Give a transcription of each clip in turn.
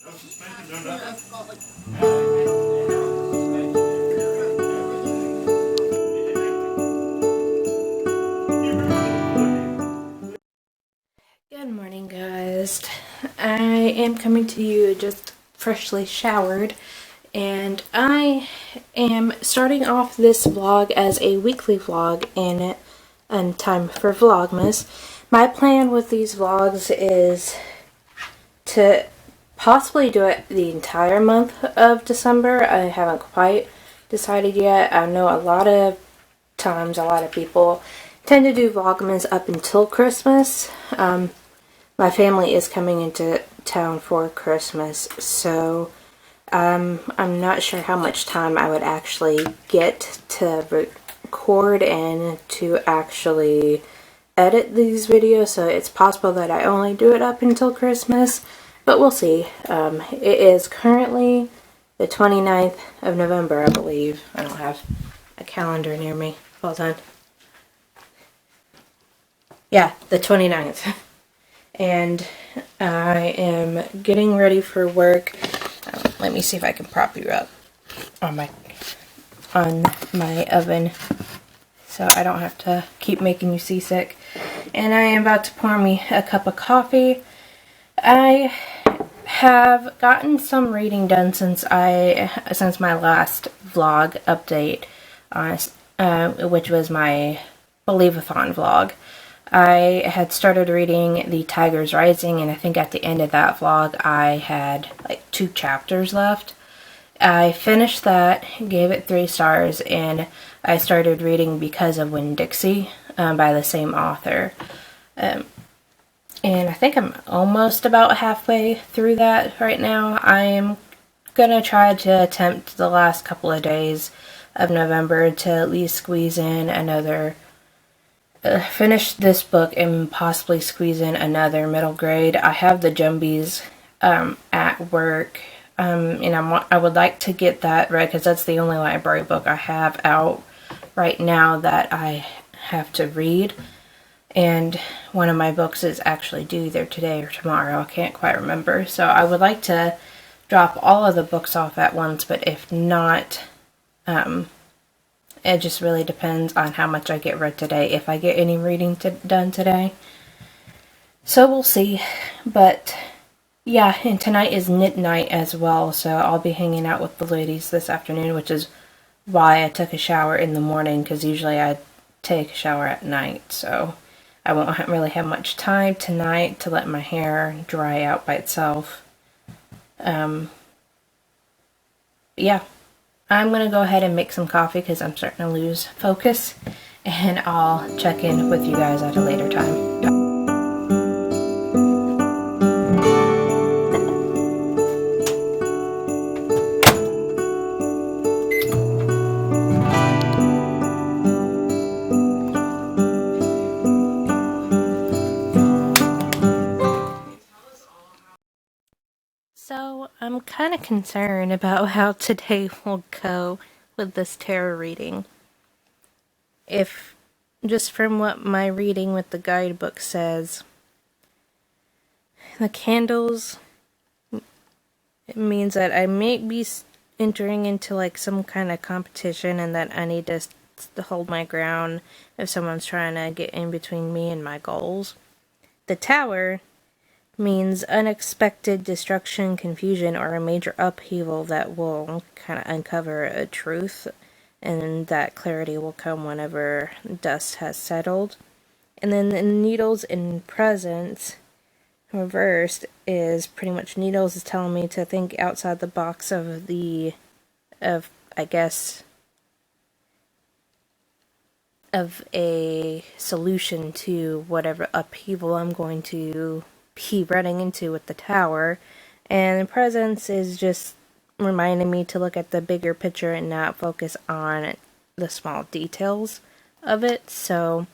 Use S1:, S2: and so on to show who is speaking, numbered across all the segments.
S1: Good morning, guys. I am coming to you just freshly showered, and I am starting off this vlog as a weekly vlog in time for Vlogmas. My plan with these vlogs is to possibly do it the entire month of December. I haven't quite decided yet. I know a lot of times a lot of people tend to do Vlogmas up until Christmas. My family is coming into town for Christmas, so I'm not sure how much time I would actually get to record and to actually edit these videos, so it's possible that I only do it up until Christmas, but we'll see. It is currently the 29th of November, I believe. I don't have a calendar near me. Hold on. Yeah, the 29th. And I am getting ready for work. Let me see if I can prop you up on my oven so I don't have to keep making you seasick. And I am about to pour me a cup of coffee. I have gotten some reading done since my last vlog update, which was my Believe-a-thon vlog. I had started reading The Tigers Rising, and I think at the end of that vlog I had like 2 chapters left. I finished that, gave it 3 stars, and I started reading Because of Winn-Dixie by the same author. And I think I'm almost about halfway through that right now. I am going to try to attempt the last couple of days of November to at least squeeze in another finish this book and possibly squeeze in another middle grade. I have the Jumbies at work, and I would like to get that read because that's the only library book I have out right now that I have to read. And one of my books is actually due either today or tomorrow. I can't quite remember. So I would like to drop all of the books off at once, but if not, it just really depends on how much I get read today, if I get any reading done today. So we'll see. But yeah, and tonight is knit night as well, so I'll be hanging out with the ladies this afternoon, which is why I took a shower in the morning, because usually I take a shower at night, so I won't really have much time tonight to let my hair dry out by itself. Yeah. I'm going to go ahead and make some coffee because I'm starting to lose focus, and I'll check in with you guys at a later time. So I'm kind of concerned about how today will go with this tarot reading. If, just from what my reading with the guidebook says, the candles, it means that I may be entering into like some kind of competition, and that I need to hold my ground if someone's trying to get in between me and my goals. The Tower means unexpected destruction, confusion, or a major upheaval that will kind of uncover a truth, and that clarity will come whenever dust has settled. And then the Needles in Presence, reversed, is pretty much Needles is telling me to think outside the box of a solution to whatever upheaval I'm going to be running into with the Tower. And Presence is just reminding me to look at the bigger picture and not focus on the small details of it. So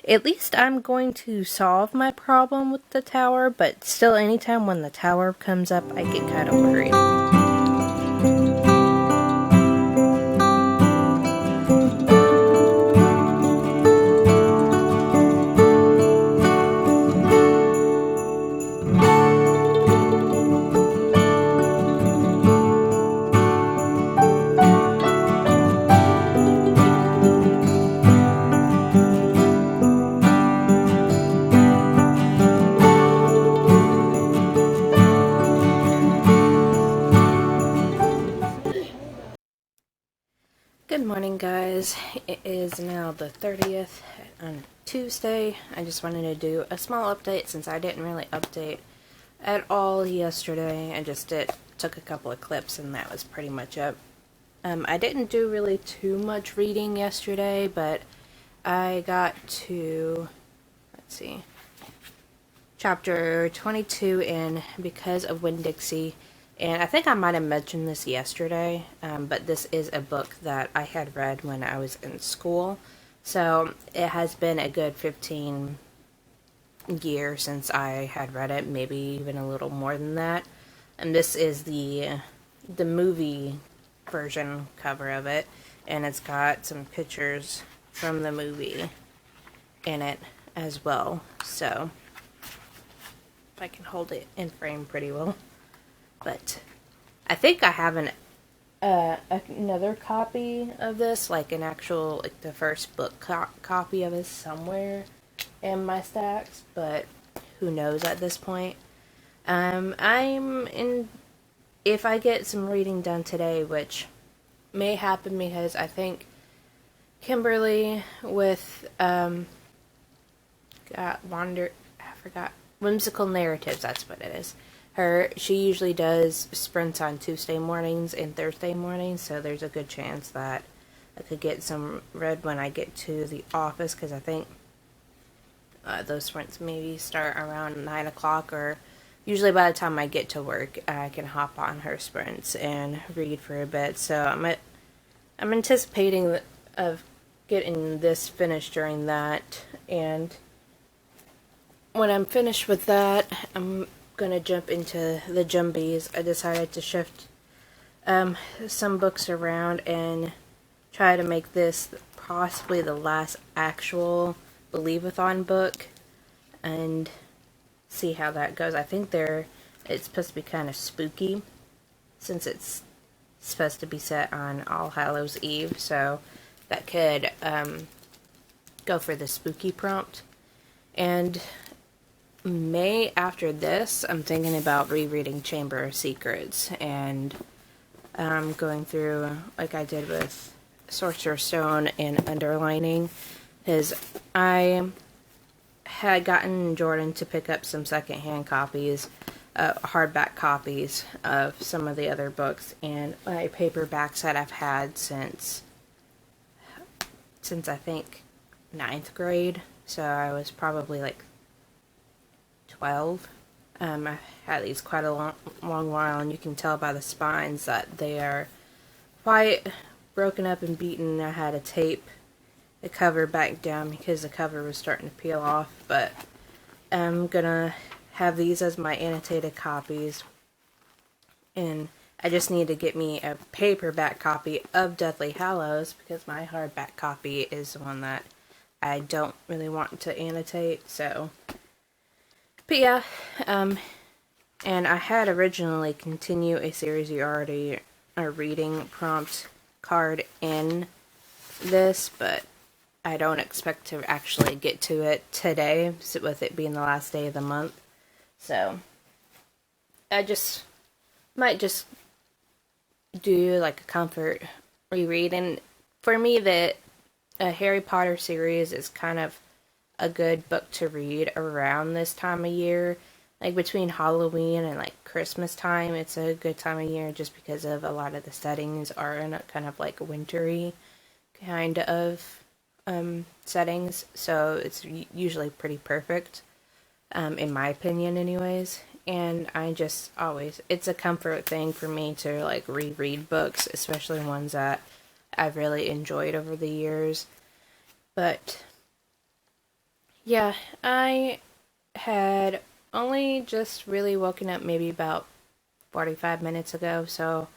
S1: at least I'm going to solve my problem with the Tower, but still, anytime when the Tower comes up, I get kind of worried. Good morning, guys. It is now the 30th on Tuesday. I just wanted to do a small update since I didn't really update at all yesterday. I just took a couple of clips and that was pretty much it. I didn't do really too much reading yesterday, but I got to, let's see, chapter 22 in Because of Winn-Dixie. And I think I might have mentioned this yesterday, but this is a book that I had read when I was in school. So it has been a good 15 years since I had read it, maybe even a little more than that. And this is the movie version cover of it, and it's got some pictures from the movie in it as well. So if I can hold it in frame pretty well. But I think I have another copy of this, like an actual, like the first book copy of this somewhere in my stacks, but who knows at this point. If I get some reading done today, which may happen because I think Kimberly with, Whimsical Narratives, that's what it is. She usually does sprints on Tuesday mornings and Thursday mornings, so there's a good chance that I could get some read when I get to the office, because I think those sprints maybe start around 9 o'clock, or usually by the time I get to work, I can hop on her sprints and read for a bit. So I'm anticipating of getting this finished during that, and when I'm finished with that, I'm gonna jump into the Jumbies. I decided to shift some books around and try to make this possibly the last actual Believe-a-thon book and see how that goes. I think it's supposed to be kind of spooky since it's supposed to be set on All Hallows Eve, so that could go for the spooky prompt. And May after this, I'm thinking about rereading Chamber of Secrets and going through, like I did with Sorcerer's Stone, and underlining, because I had gotten Jordan to pick up some secondhand copies, hardback copies of some of the other books, and my paperbacks that I've had since I think 9th grade, so I was probably like 12. I had these quite a long while, and you can tell by the spines that they are quite broken up and beaten. I had to tape the cover back down because the cover was starting to peel off, but I'm gonna have these as my annotated copies, and I just need to get me a paperback copy of Deathly Hallows because my hardback copy is the one that I don't really want to annotate, so. But yeah, and I had originally continue a series you already are reading prompt card in this, but I don't expect to actually get to it today, with it being the last day of the month. So I might just do like a comfort reread, and for me, the Harry Potter series is kind of a good book to read around this time of year, like between Halloween and like Christmas time. It's a good time of year just because of a lot of the settings are in a kind of like wintry kind of settings, so it's usually pretty perfect, in my opinion anyways. And I just always, it's a comfort thing for me to like reread books, especially ones that I've really enjoyed over the years. But yeah, I had only just really woken up maybe about 45 minutes ago, so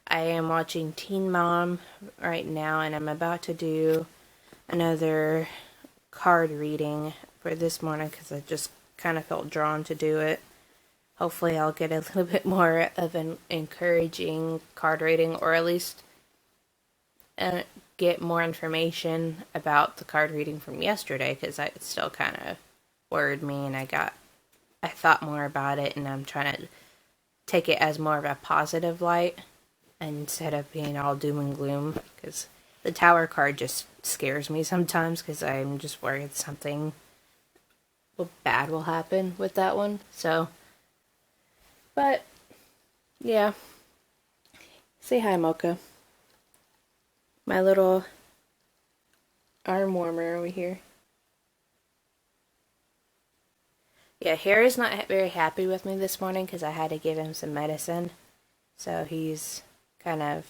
S1: I am watching Teen Mom right now, and I'm about to do another card reading for this morning because I just kind of felt drawn to do it. Hopefully I'll get a little bit more of an encouraging card reading, or at least get more information about the card reading from yesterday, because it still kind of worried me, and I thought more about it, and I'm trying to take it as more of a positive light instead of being all doom and gloom, because The Tower card just scares me sometimes because I'm just worried something bad will happen with that one. So, but yeah. Say hi, Mocha. My little arm warmer over here. Yeah, Harry's not very happy with me this morning because I had to give him some medicine. So he's kind of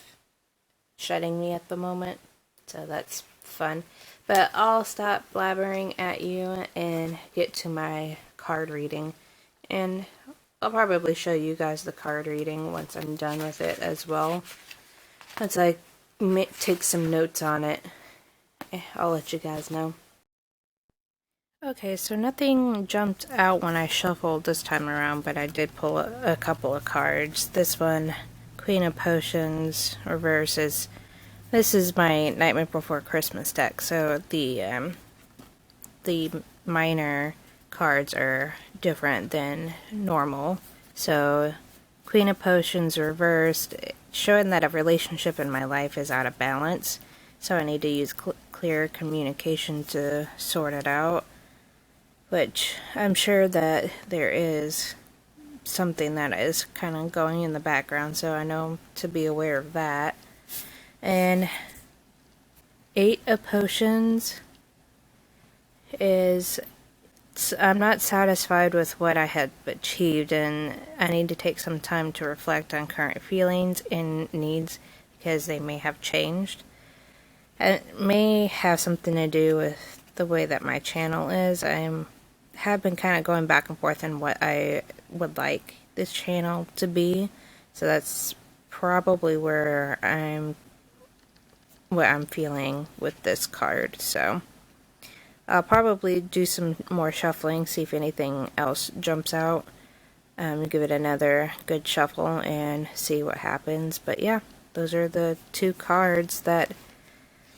S1: shutting me at the moment. So that's fun. But I'll stop blabbering at you and get to my card reading. And I'll probably show you guys the card reading once I'm done with it as well. Once I take some notes on it, I'll let you guys know. Okay, so nothing jumped out when I shuffled this time around, but I did pull a couple of cards. This one, Queen of Potions, reverses. This is my Nightmare Before Christmas deck, so the minor cards are different than normal. So, Queen of Potions reversed, showing that a relationship in my life is out of balance, so I need to use clear communication to sort it out. Which I'm sure that there is something that is kind of going in the background, so I know to be aware of that. And 8 of Potions is, I'm not satisfied with what I had achieved, and I need to take some time to reflect on current feelings and needs because they may have changed. It may have something to do with the way that my channel is. Have been kind of going back and forth on what I would like this channel to be, so that's probably where what I'm feeling with this card. So I'll probably do some more shuffling, see if anything else jumps out, give it another good shuffle and see what happens. But yeah, those are the 2 cards that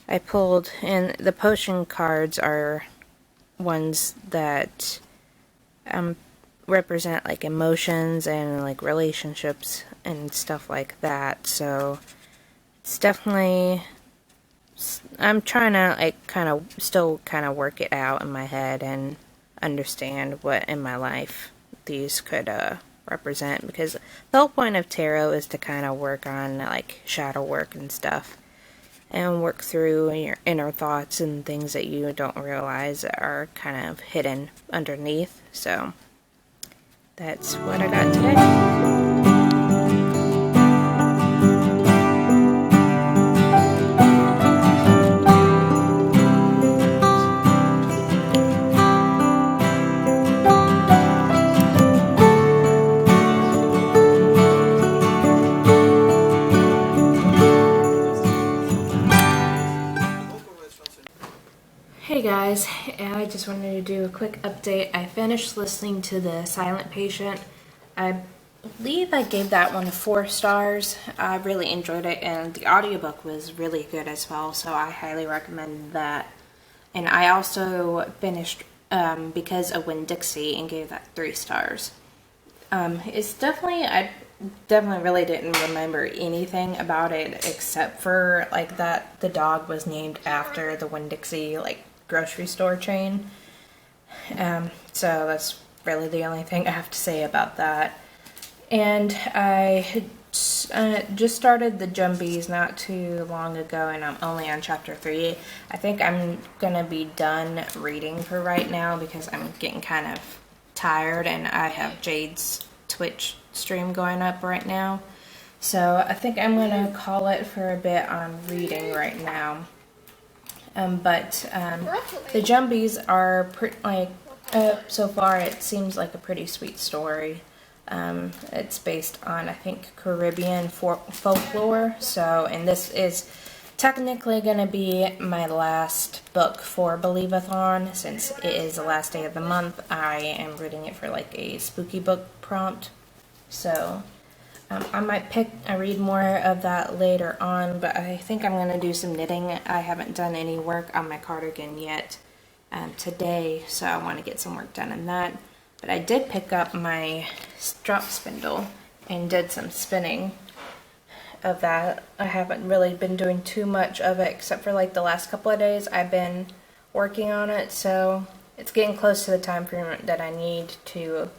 S1: I pulled, and the potion cards are ones that represent like emotions and like relationships and stuff like that. So it's definitely, I'm trying to like still work it out in my head and understand what in my life these could represent, because the whole point of tarot is to kind of work on like shadow work and stuff, and work through your inner thoughts and things that you don't realize are kind of hidden underneath. So that's what I got today. Hey guys, I just wanted to do a quick update. I finished listening to The Silent Patient. I believe I gave that one 4 stars. I really enjoyed it, and the audiobook was really good as well, so I highly recommend that. And I also finished Because of Winn-Dixie and gave that 3 stars. It's definitely, I definitely really didn't remember anything about it except for like that the dog was named after the Winn-Dixie like grocery store chain. So that's really the only thing I have to say about that. And I just started the Jumbies not too long ago, and I'm only on chapter 3. I think I'm gonna be done reading for right now because I'm getting kind of tired, and I have Jade's Twitch stream going up right now. So I think I'm gonna call it for a bit on reading right now. The Jumbies are so far it seems like a pretty sweet story. It's based on, I think, Caribbean folklore. So, and this is technically going to be my last book for Believe-a-thon, since it is the last day of the month. I am reading it for like a spooky book prompt. So, I might read more of that later on, but I think I'm going to do some knitting. I haven't done any work on my cardigan yet today, so I want to get some work done on that. But I did pick up my drop spindle and did some spinning. of that. I haven't really been doing too much of it except for like the last couple of days I've been working on it, so it's getting close to the time frame that I need to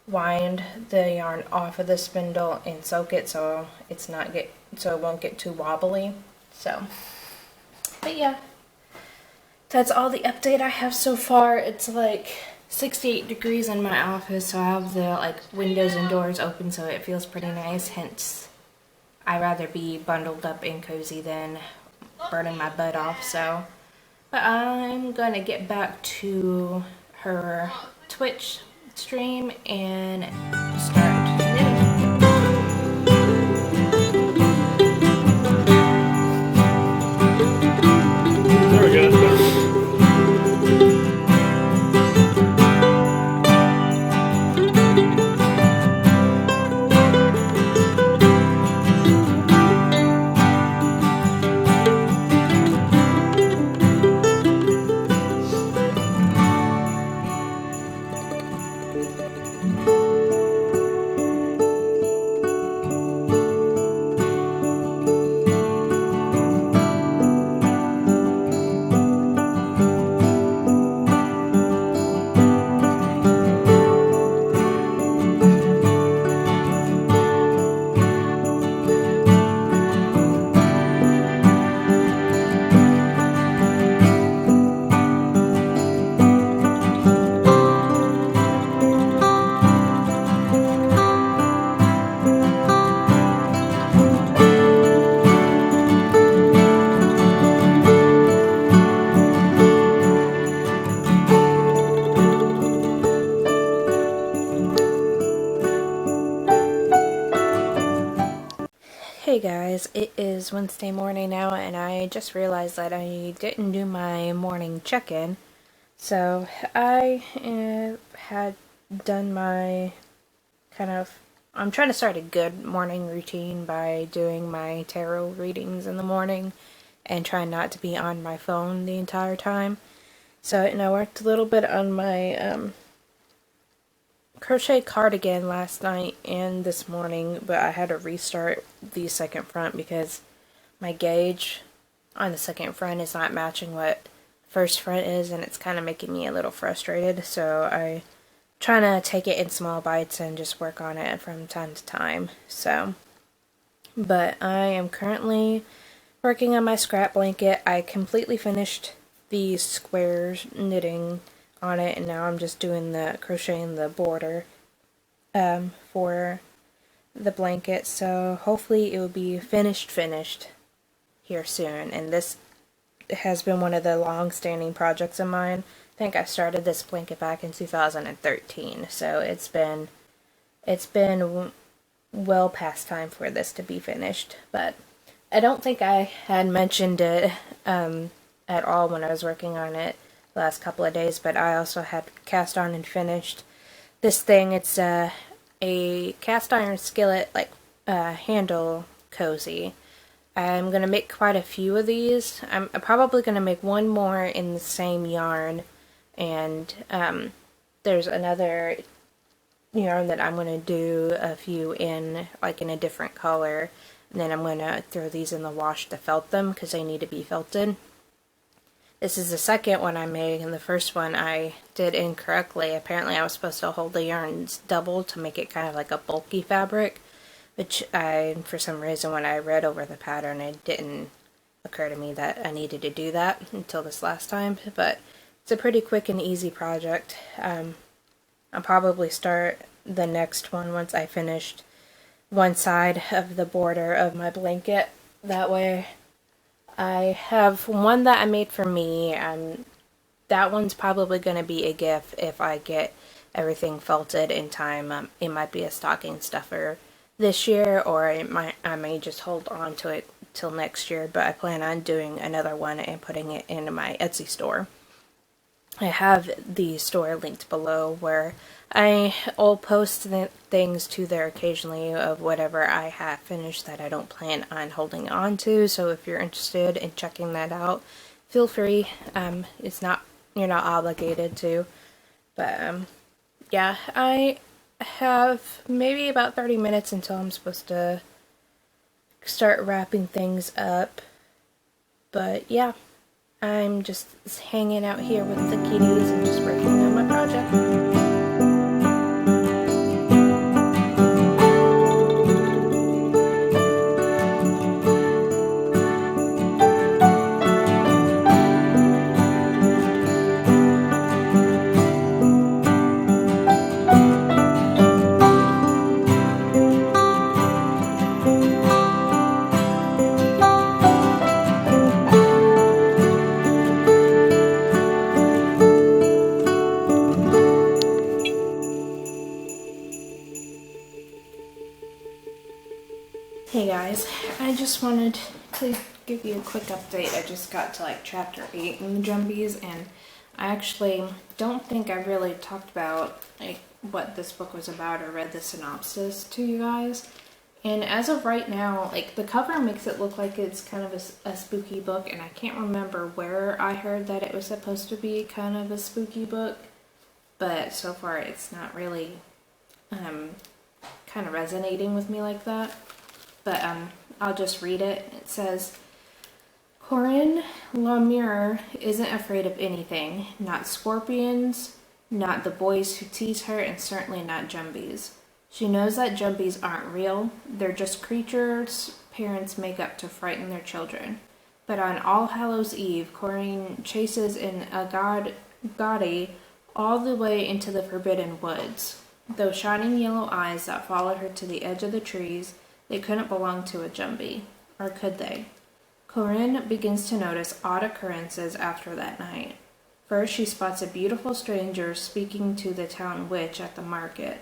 S1: wind the yarn off of the spindle and soak it so it won't get too wobbly. So, but yeah, that's all the update I have so far. It's like 68 degrees in my office, so I have the like windows and doors open, so it feels pretty nice. Hence, I'd rather be bundled up and cozy than burning my butt off. So, but I'm gonna get back to her Twitch stream and start knitting.
S2: There we go. That's better.
S1: Hey guys, it is Wednesday morning now, and I just realized that I didn't do my morning check-in. So I had done my I'm trying to start a good morning routine by doing my tarot readings in the morning and trying not to be on my phone the entire time. So, and I worked a little bit on my crochet cardigan last night and this morning, but I had to restart the second front because my gauge on the second front is not matching what first front is, and it's kind of making me a little frustrated. So I trying to take it in small bites and just work on it from time to time. So, but I am currently working on my scrap blanket. I completely finished the squares knitting on it, and now I'm just doing the crocheting the border for the blanket, so hopefully it will be finished here soon. And this has been one of the long-standing projects of mine. I think I started this blanket back in 2013, so it's been well past time for this to be finished. But I don't think I had mentioned it at all when I was working on it the last couple of days, but I also had cast on and finished this thing. It's a cast iron skillet, like handle cozy. I'm going to make quite a few of these. I'm probably going to make one more in the same yarn, and there's another yarn that I'm going to do a few in, like in a different color, and then I'm going to throw these in the wash to felt them because they need to be felted. This is the second one I made, and the first one I did incorrectly. Apparently I was supposed to hold the yarns double to make it kind of like a bulky fabric, which for some reason, when I read over the pattern, it didn't occur to me that I needed to do that until this last time. But it's a pretty quick and easy project. I'll probably start the next one once I finished one side of the border of my blanket. That way I have one that I made for me. That one's probably going to be a gift if I get everything felted in time. It might be a stocking stuffer this year, or I may just hold on to it till next year, but I plan on doing another one and putting it into my Etsy store. I have the store linked below, where I'll post things to there occasionally of whatever I have finished that I don't plan on holding on to. So if you're interested in checking that out, feel free. You're not obligated to. But yeah, I have maybe about 30 minutes until I'm supposed to start wrapping things up. But yeah, I'm just hanging out here with the kitties and just working on my project. Hey guys, I just wanted to give you a quick update. I just got to like chapter 8 in the Jumbies, and I actually don't think I really talked about like what this book was about or read the synopsis to you guys. And as of right now, like the cover makes it look like it's kind of a spooky book, and I can't remember where I heard that it was supposed to be kind of a spooky book, but so far it's not really kind of resonating with me like that. But I'll just read it. It says, Corinne Lemure isn't afraid of anything. Not scorpions, not the boys who tease her, and certainly not Jumbies. She knows that Jumbies aren't real. They're just creatures parents make up to frighten their children. But on All Hallows Eve, Corinne chases in a Gotti all the way into the Forbidden Woods. Those shining yellow eyes that followed her to the edge of the trees, they couldn't belong to a Jumbie. Or could they? Corinne begins to notice odd occurrences after that night. First, she spots a beautiful stranger speaking to the town witch at the market.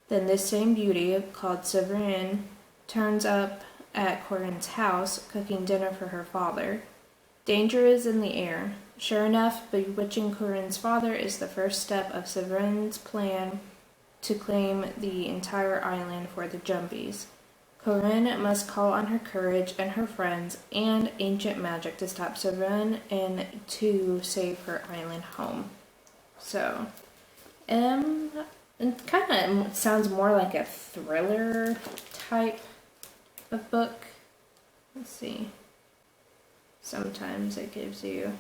S1: Then this same beauty, called Severine, turns up at Corinne's house, cooking dinner for her father. Danger is in the air. Sure enough, bewitching Corinne's father is the first step of Severine's plan to claim the entire island for the Jumbies. Corinne must call on her courage and her friends and ancient magic to stop Severine and to save her island home. So, it kind of sounds more like a thriller type of book. Let's see. Sometimes it gives you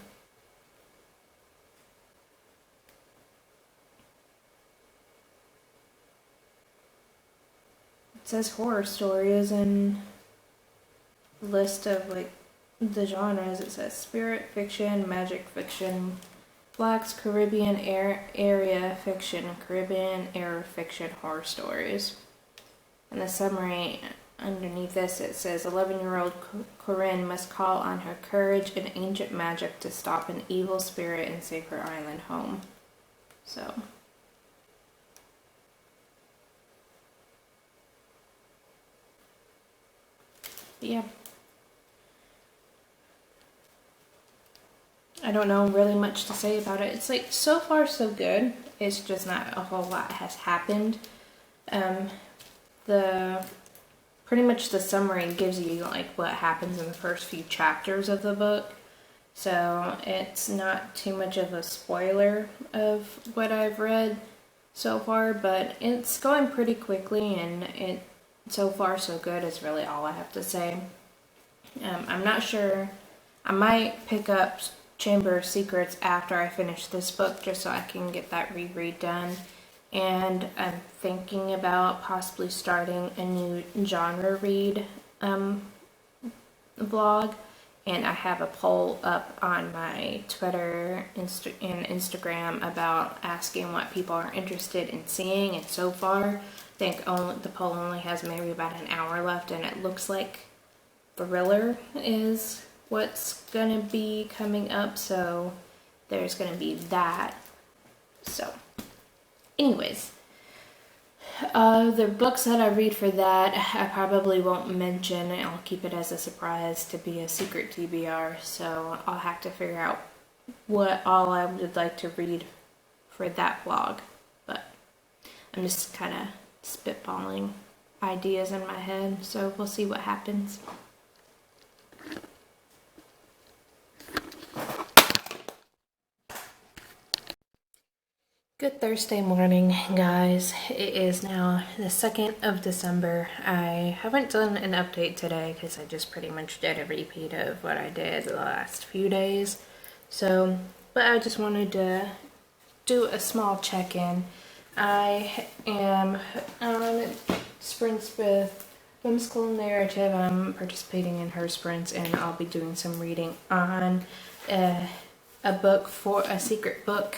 S1: it says horror stories and list of like the genres. It says spirit fiction, magic fiction, Blacks Caribbean area fiction, Caribbean era fiction, horror stories. And the summary underneath this, it says 11-year-old Corinne must call on her courage and ancient magic to stop an evil spirit and save her island home. So yeah. I don't know really much to say about it. It's like so far so good. It's just not a whole lot has happened. The pretty much the summary gives you like what happens in the first few chapters of the book. So it's not too much of a spoiler of what I've read so far, but it's going pretty quickly, and it so far so good is really all I have to say. I'm not sure. I might pick up Chamber of Secrets after I finish this book just so I can get that reread done. And I'm thinking about possibly starting a new genre read vlog. And I have a poll up on my Twitter and Instagram about asking what people are interested in seeing. And so far, I think the poll only has maybe about an hour left, and it looks like thriller is what's gonna be coming up, so there's gonna be that. So anyways, the books that I read for that I probably won't mention. I'll keep it as a surprise to be a secret TBR, so I'll have to figure out what all I would like to read for that vlog. But I'm just kind of spitballing ideas in my head, so we'll see what happens. Good Good Thursday morning, guys. It is now the 2nd of December. I haven't done an update today because I just pretty much did a repeat of what I did the last few days. So, but I just wanted to do a small check-in. I am on sprints with Whimsical Narrative. I'm participating in her sprints, and I'll be doing some reading on a book for a secret book.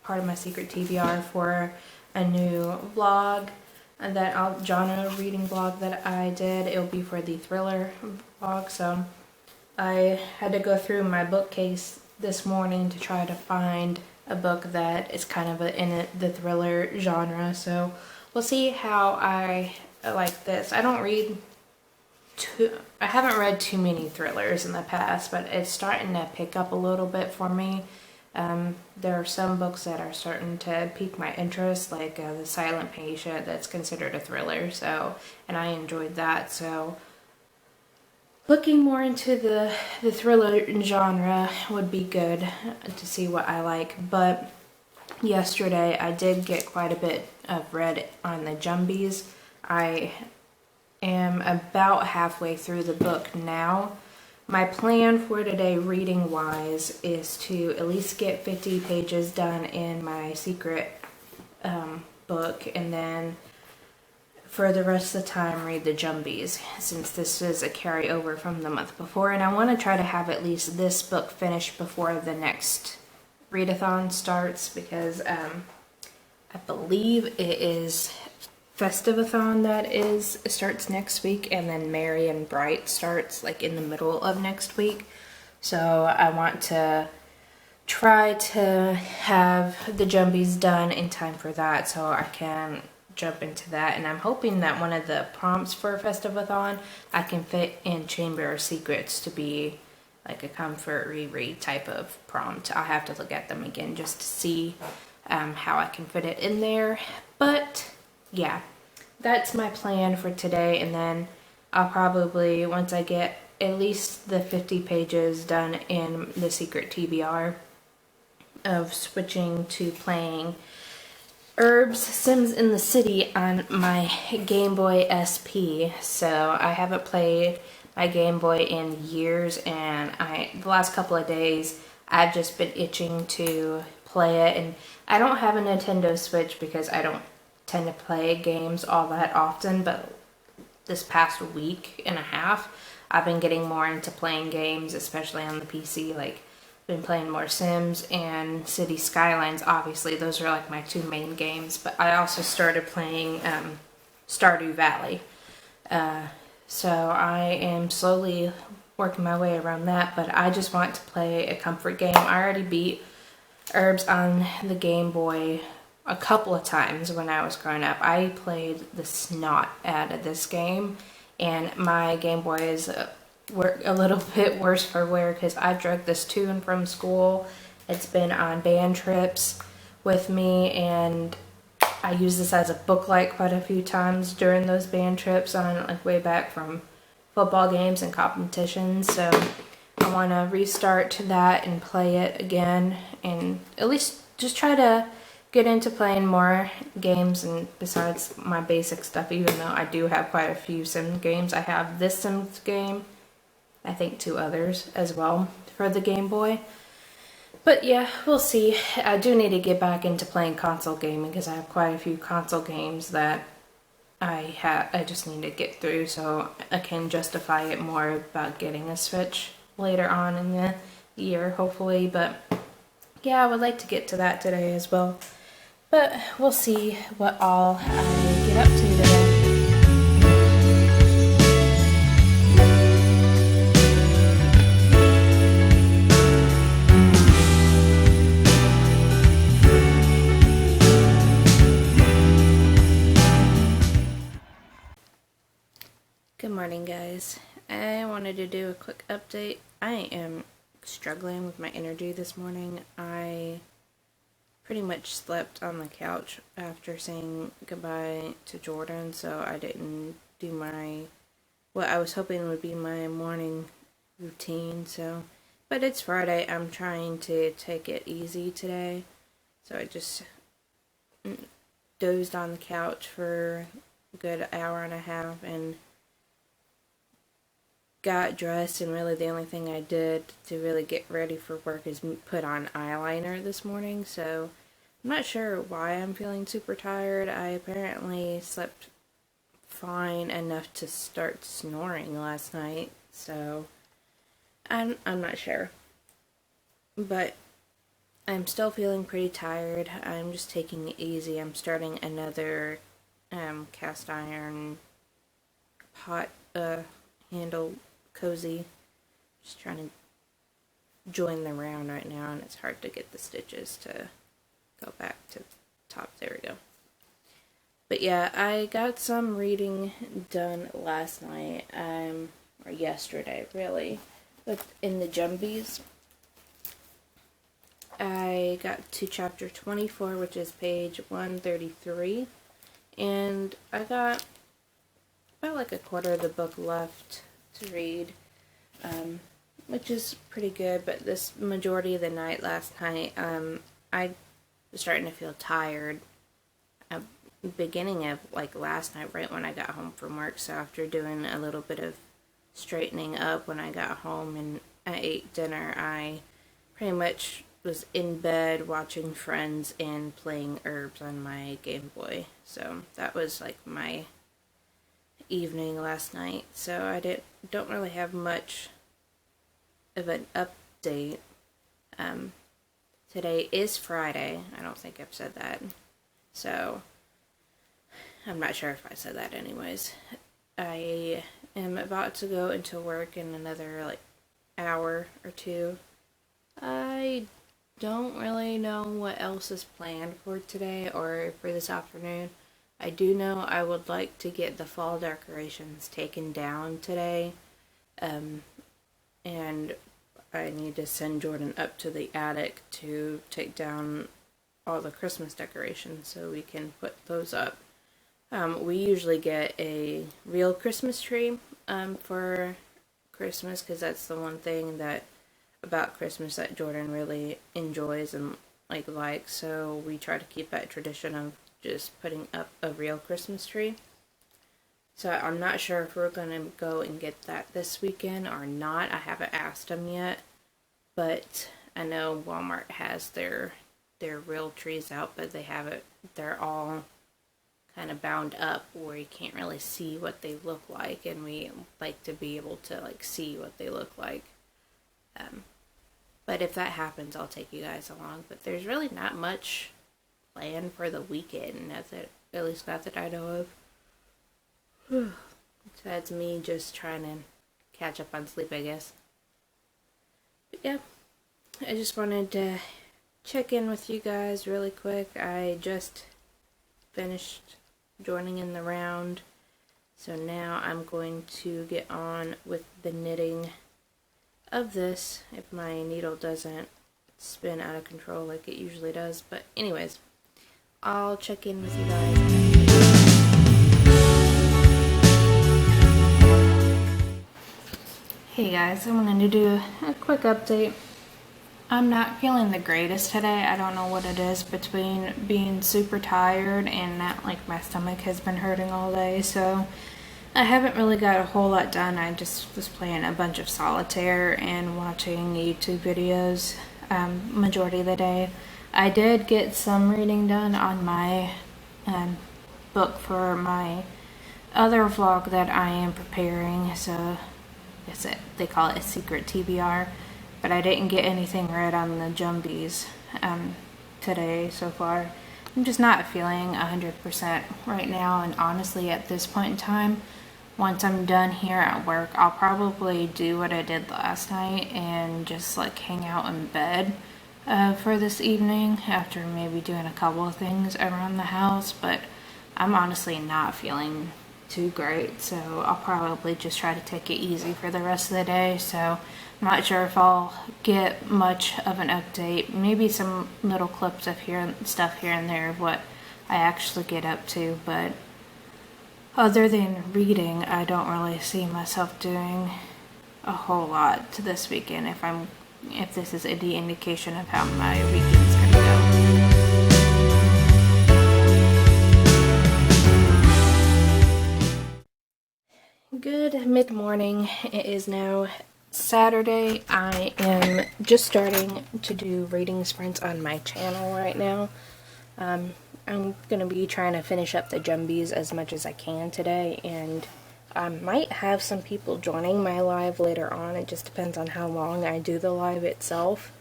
S1: Part of my secret TBR for a new vlog genre reading vlog that I did. It'll be for the thriller vlog, so I had to go through my bookcase this morning to try to find a book that is kind of in the thriller genre. So we'll see how I like this. I haven't read too many thrillers in the past, but it's starting to pick up a little bit for me. There are some books that are starting to pique my interest, like The Silent Patient, that's considered a thriller, and I enjoyed that, so looking more into the thriller genre would be good to see what I like. But yesterday I did get quite a bit of read on the Jumbies. I am about halfway through the book now. My plan for today, reading-wise, is to at least get 50 pages done in my secret book, and then for the rest of the time read the Jumbies, since this is a carryover from the month before, and I want to try to have at least this book finished before the next readathon starts, because I believe it is Festivathon that starts next week, and then Merry and Bright starts like in the middle of next week. So I want to try to have the Jumbies done in time for that, so I can jump into that. And I'm hoping that one of the prompts for Festivathon I can fit in Chamber of Secrets to be like a comfort reread type of prompt. I'll have to look at them again just to see how I can fit it in there. But yeah, that's my plan for today, and then I'll probably, once I get at least the 50 pages done in the secret TBR, of switching to playing Urbz Sims in the City on my Game Boy SP. So I haven't played my Game Boy in years, and the last couple of days I've just been itching to play it. And I don't have a Nintendo Switch because I don't tend to play games all that often, but this past week and a half I've been getting more into playing games, especially on the PC. Like, been playing more Sims and City Skylines. Obviously those are like my two main games, but I also started playing Stardew Valley, so I am slowly working my way around that. But I just want to play a comfort game. I already beat Urbz on the Game Boy a couple of times when I was growing up. I played the snot out of this game, and my Game Boy is a little bit worse for wear because I drug this to and from school. It's been on band trips with me, and I used this as a booklight quite a few times during those band trips, on like way back from football games and competitions. So I want to restart that and play it again, and at least just try to get into playing more games, and besides my basic stuff, even though I do have quite a few Sims games. I have this Sims game, I think 2 others as well for the Game Boy. But yeah, we'll see. I do need to get back into playing console gaming because I have quite a few console games that I just need to get through, so I can justify it more about getting a Switch later on in the year, hopefully. But yeah, I would like to get to that today as well. But we'll see what all I get up to today. Good morning, guys. I wanted to do a quick update. I am struggling with my energy this morning. I pretty much slept on the couch after saying goodbye to Jordan, so I didn't do what I was hoping would be my morning routine. But it's Friday. I'm trying to take it easy today. So I just dozed on the couch for a good hour and a half and got dressed, and really the only thing I did to really get ready for work is put on eyeliner this morning. So I'm not sure why I'm feeling super tired. I apparently slept fine enough to start snoring last night, so I'm not sure. But I'm still feeling pretty tired. I'm just taking it easy. I'm starting another cast iron pot handle cozy. Just trying to join them around right now, and it's hard to get the stitches to go back to the top. There we go. But yeah, I got some reading done last night, or yesterday really, in the Jumbies. I got to chapter 24, which is page 133, and I got about like a quarter of the book left to read, which is pretty good. But this majority of the night last night, I was starting to feel tired. Beginning of like last night, right when I got home from work. So after doing a little bit of straightening up when I got home and I ate dinner, I pretty much was in bed watching Friends and playing Herbs on my Game Boy. So that was like my evening last night. So I don't really have much of an update. Today is Friday. I don't think I've said that. So I'm not sure if I said that anyways. I am about to go into work in another like hour or two. I don't really know what else is planned for today or for this afternoon. I do know I would like to get the fall decorations taken down today. And I need to send Jordan up to the attic to take down all the Christmas decorations so we can put those up. We usually get a real Christmas tree for Christmas, because that's the one thing about Christmas that Jordan really enjoys and likes. So we try to keep that tradition of just putting up a real Christmas tree. So I'm not sure if we're gonna go and get that this weekend or not. I haven't asked them yet, but I know Walmart has their real trees out, but they're all kind of bound up where you can't really see what they look like, and we like to be able to like see what they look like. But if that happens, I'll take you guys along. But there's really not much planned for the weekend, at least not that I know of. Besides me just trying to catch up on sleep, I guess. But yeah, I just wanted to check in with you guys really quick. I just finished joining in the round, so now I'm going to get on with the knitting of this, if my needle doesn't spin out of control like it usually does. But anyways, I'll check in with you guys. Hey guys, I wanted to do a quick update. I'm not feeling the greatest today. I don't know what it is, between being super tired and that like my stomach has been hurting all day, so I haven't really got a whole lot done. I just was playing a bunch of solitaire and watching YouTube videos majority of the day. I did get some reading done on my book for my other vlog that I am preparing, so they call it a secret TBR. But I didn't get anything read on the Jumbies today so far. I'm just not feeling 100% right now, and honestly at this point in time, once I'm done here at work, I'll probably do what I did last night and just like hang out in bed for this evening after maybe doing a couple of things around the house. But I'm honestly not feeling too great, so I'll probably just try to take it easy for the rest of the day. So I'm not sure if I'll get much of an update, maybe some little clips of stuff here and there of what I actually get up to, but other than reading, I don't really see myself doing a whole lot to this weekend if this is any indication of how my weekend's gonna go. Good mid-morning. It is now Saturday. I am just starting to do reading sprints on my channel right now. I'm going to be trying to finish up the Jumbies as much as I can today, and I might have some people joining my live later on. It just depends on how long I do the live itself.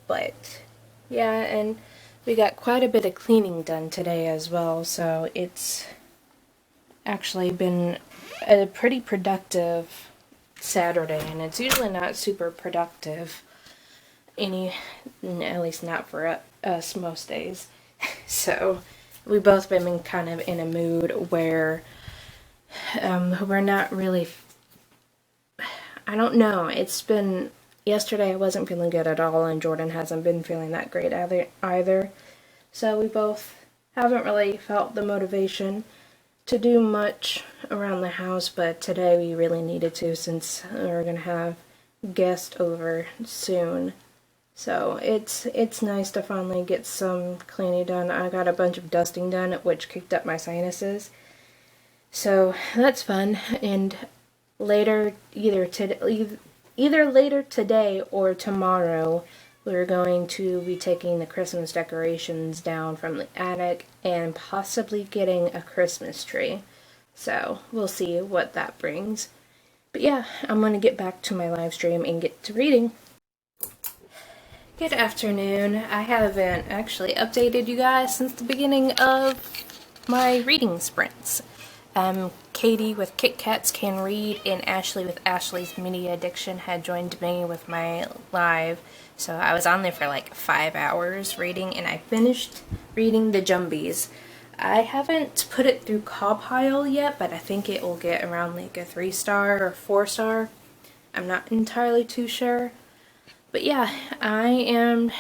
S1: But yeah, and we got quite a bit of cleaning done today as well, so it's actually been a pretty productive Saturday, and it's usually not super productive at least not for us most days. So we've both been kind of in a mood where we're not really, I don't know, it's been, yesterday I wasn't feeling good at all, and Jordan hasn't been feeling that great either. So we both haven't really felt the motivation to do much around the house, but today we really needed to since we're gonna have guests over soon. So it's nice to finally get some cleaning done. I got a bunch of dusting done, which kicked up my sinuses. So that's fun. And later, either later today or tomorrow, we're going to be taking the Christmas decorations down from the attic and possibly getting a Christmas tree. So we'll see what that brings. But yeah, I'm going to get back to my live stream and get to reading. Good afternoon. I haven't actually updated you guys since the beginning of my reading sprints. Katie with Kit Kats Can Read and Ashley with Ashley's Media Addiction had joined me with my live. So I was on there for like 5 hours reading, and I finished reading the Jumbies. I haven't put it through Cowpile yet, but I think it will get around like a 3-star or 4-star. I'm not entirely too sure. But yeah, I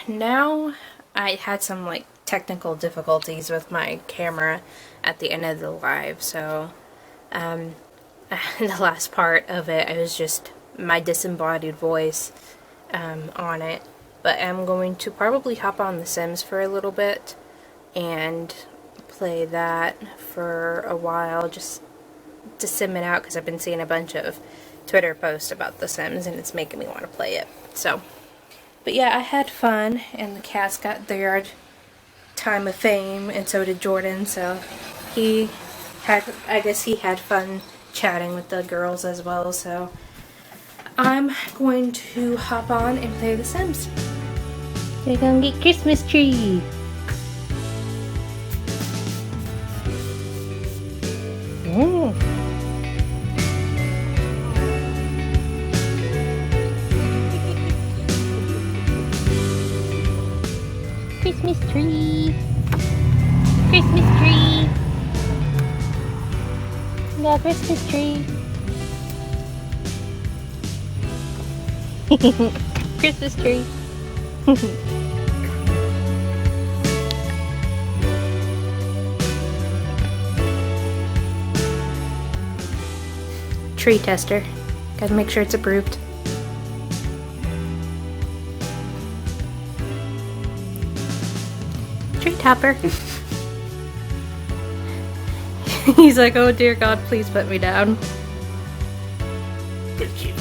S1: had some like technical difficulties with my camera at the end of the live, so the last part of it, I was just my disembodied voice on it. But I'm going to probably hop on The Sims for a little bit and play that for a while, just to sim it out, because I've been seeing a bunch of Twitter posts about The Sims and it's making me want to play it. So, but yeah, I had fun, and the cats got their time of fame, and so did Jordan, so I guess he had fun chatting with the girls as well. So I'm going to hop on and play The Sims. We're gonna get Christmas tree. Christmas tree. Christmas tree. We got a Christmas tree. Christmas tree. Tree tester. Gotta make sure it's approved. Tree topper. He's like, oh dear God, please put me down.
S2: Good kid.